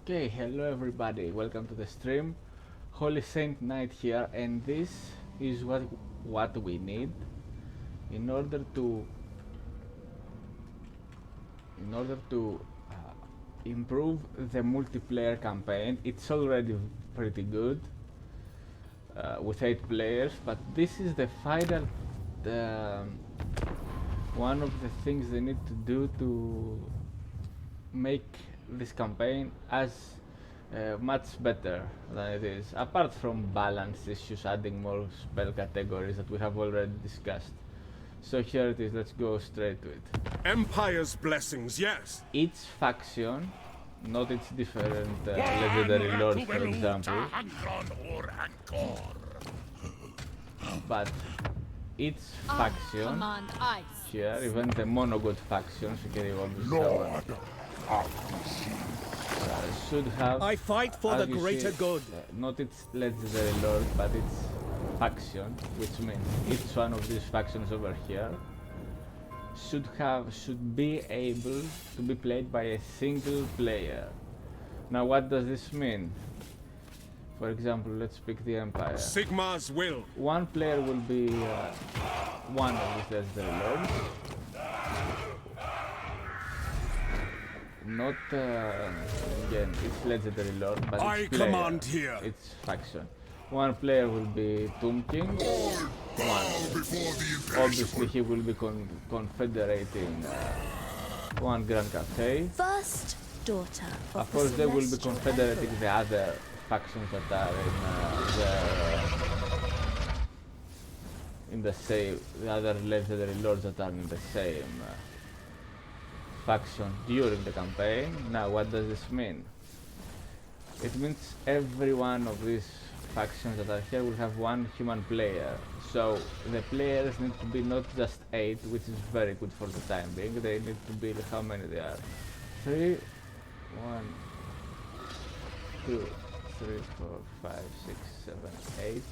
Okay, hello everybody, welcome to the stream. Holy Saint Night here, and this is what we need in order to improve the multiplayer campaign. It's already pretty good with 8 players, but this is the final one of the things they need to do to make this campaign as much better than it is, apart from balance issues, adding more spell categories that we have already discussed. So here it is, let's go straight to it. Empire's blessings, yes. Each faction, not its different legendary lords, for example, but each faction here, even the monogod factions, you can even should have. I fight for the greater good. Not its legendary lord, but its faction, which means each one of these factions over here should be able to be played by a single player. Now, what does this mean? For example, let's pick the Empire. Sigmar's will. One player will be one of these legendary lords. Not again, it's legendary lord, but I it's player. command here. It's faction. One player will be Tomb King. Obviously, he will be confederating one Grand Cafe. First daughter. Of course, they will be confederating the other factions that are in the same, the other legendary lords that are in the same faction during the campaign. Now, what does this mean? It means every one of these factions that are here will have one human player. So the players need to be not just 8, which is very good for the time being. They need to be, how many they are? 3, 1, 2, 3, 4, 5, 6, 7, 8.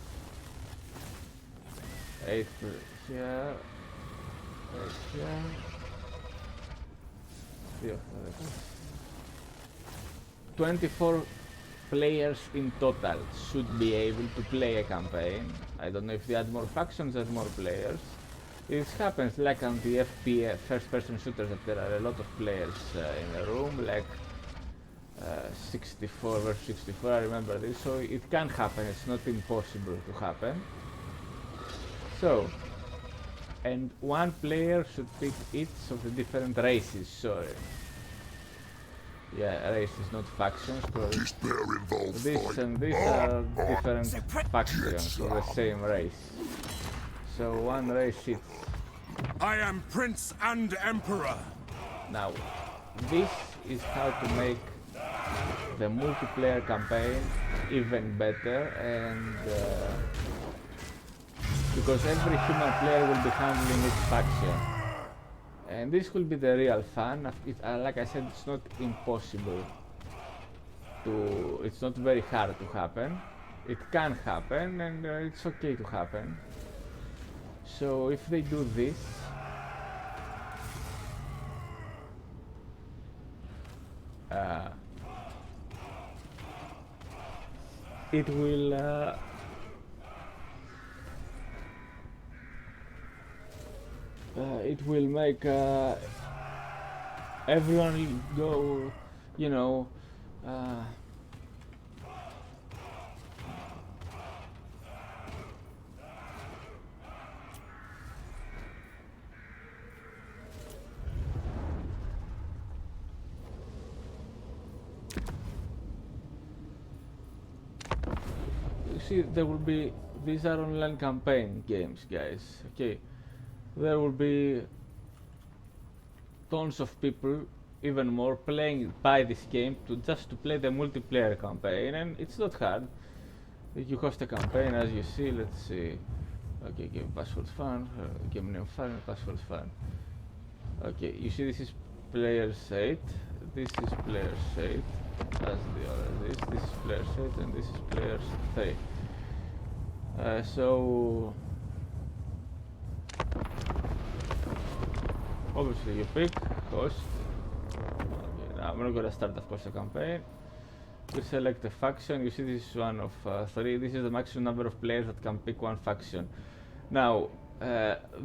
8 here, 8 here. 24 players in total should be able to play a campaign. I don't know if they add more factions, add more players. It happens like on the FPS, first-person shooters, that there are a lot of players in a room, like 64 versus 64, I remember this, so it can happen, it's not impossible to happen. So, and one player should pick each of the different races, sorry. Yeah, races, not factions, because this and this are different factions of the same race. So one race sits. I am Prince and Emperor. Now, this is how to make the multiplayer campaign even better, and because every human player will be handling its faction. And this will be the real fun. Like I said, it's not impossible to... It's not very hard to happen. It can happen, and it's okay to happen. So if they do this... it will... it will make everyone go, you know, you see, there will be, these are online campaign games, guys, okay. There will be tons of people, even more, playing by this game just to play the multiplayer campaign, and it's not hard. You host a campaign, as you see. Let's see. Okay, game password fun, game name fun, password fun. Okay, you see this is players 8, this is players 8, as the other this is players 8, and this is players 3. So obviously you pick host. Okay, now I'm not gonna start, of course, a campaign. We select a faction. You see this is one of 3. This is the maximum number of players that can pick one faction. Now,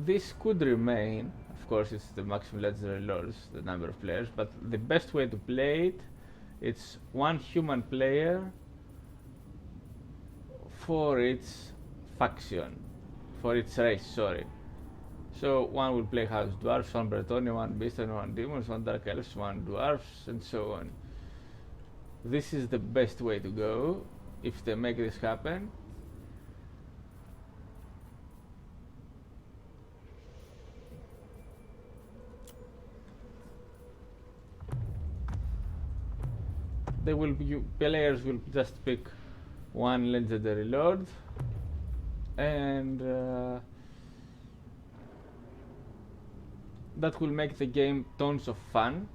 this could remain. Of course, it's the maximum legendary lords, the number of players, but the best way to play it, it's one human player for its faction, for its race, sorry. So one will play House Dwarfs, one Bretonnia, one Beastmen, one Demons, one Dark Elves, one Dwarfs, and so on. This is the best way to go if they make this happen. Players will just pick one legendary lord, and that will make the game tons of fun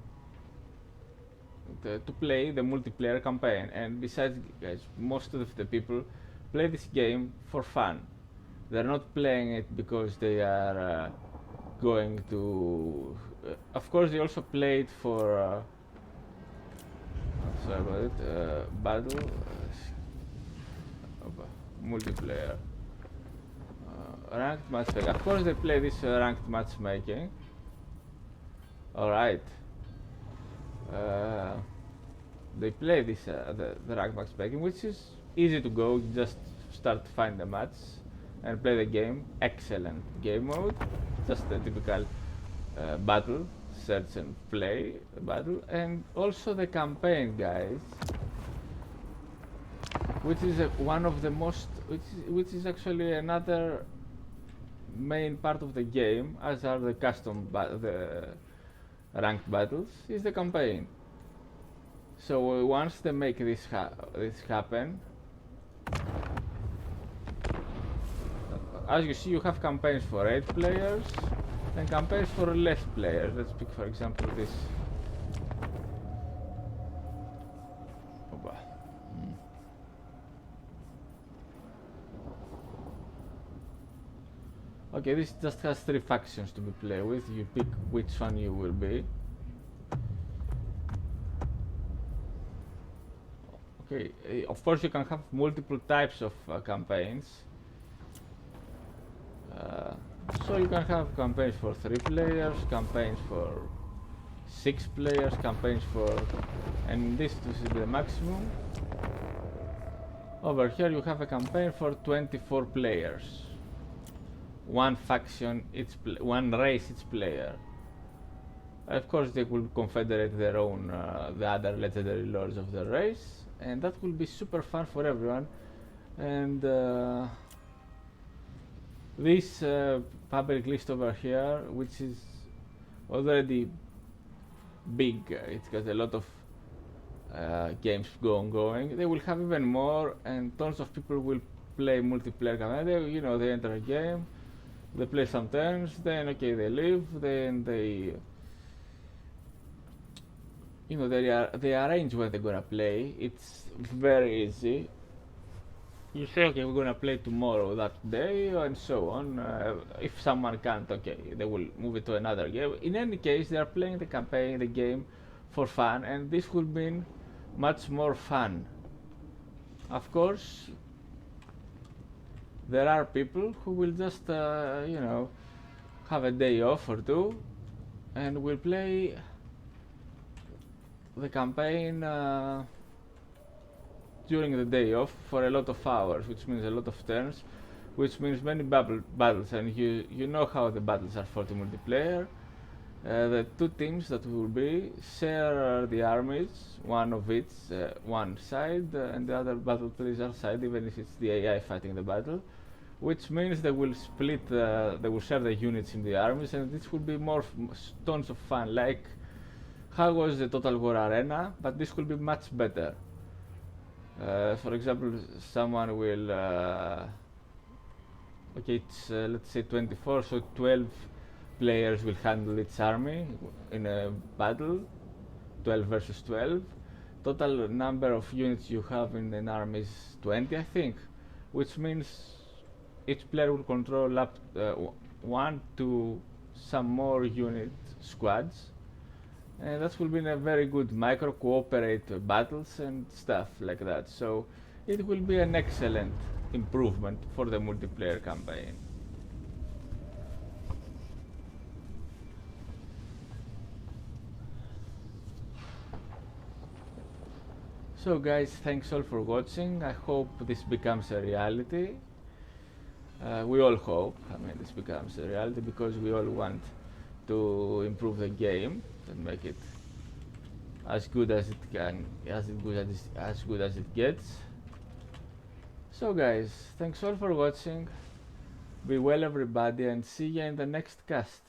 to play the multiplayer campaign. And besides, guys, most of the people play this game for fun. They're not playing it because they are going to of course they also play it for sorry about it, battle multiplayer ranked matchmaking. Of course they play this ranked matchmaking. Alright, they play this the ranked matchmaking, which is easy to go. You just start to find the match and play the game. Excellent game mode, just the typical battle, search and play battle. And also the campaign, guys, which is one of the most, which is actually another main part of the game, as are the custom the ranked battles, is the campaign. So once they make this happen, as you see, you have campaigns for 8 players and campaigns for less players. Let's pick, for example, this. Okay, this just has 3 factions to be played with. You pick which one you will be. Okay, of course you can have multiple types of campaigns. So you can have campaigns for 3 players, campaigns for 6 players, campaigns for, and this is the maximum. Over here you have a campaign for 24 players. One faction, one race each player. Of course they will confederate their own, the other legendary lords of the race, and that will be super fun for everyone. And this public list over here, which is already big, it's got a lot of games going. They will have even more, and tons of people will play multiplayer campaign. You know, they enter a game, they play some turns, then okay, they leave, then they, you know, they arrange when they're gonna play. It's very easy. You say, okay, we're gonna play tomorrow, that day, and so on. If someone can't, okay, they will move it to another game. In any case, they are playing the campaign, the game, for fun, and this will mean much more fun. Of course, there are people who will just, you know, have a day off or two, and will play the campaign during the day off for a lot of hours, which means a lot of turns, which means many battles, and you know how the battles are fought in multiplayer. The 2 teams that will be share the armies, one of each, one side, and the other battle plays our side, even if it's the AI fighting the battle, which means they will split, they will share the units in the armies, and this will be more tons of fun, like how was the Total War Arena, but this will be much better. For example, someone will, okay, it's let's say 24, so 12 players will handle its army in a battle, 12 versus 12. Total number of units you have in an army is 20, I think, which means each player will control up 1 to some more unit squads, and that will be a very good micro cooperate battles and stuff like that. So it will be an excellent improvement for the multiplayer campaign. So guys, thanks all for watching. I hope this becomes a reality. We all hope, I mean, this becomes a reality because we all want to improve the game and make it as good as it can, as good as it gets. So guys, thanks all for watching. Be well everybody, and see you in the next cast.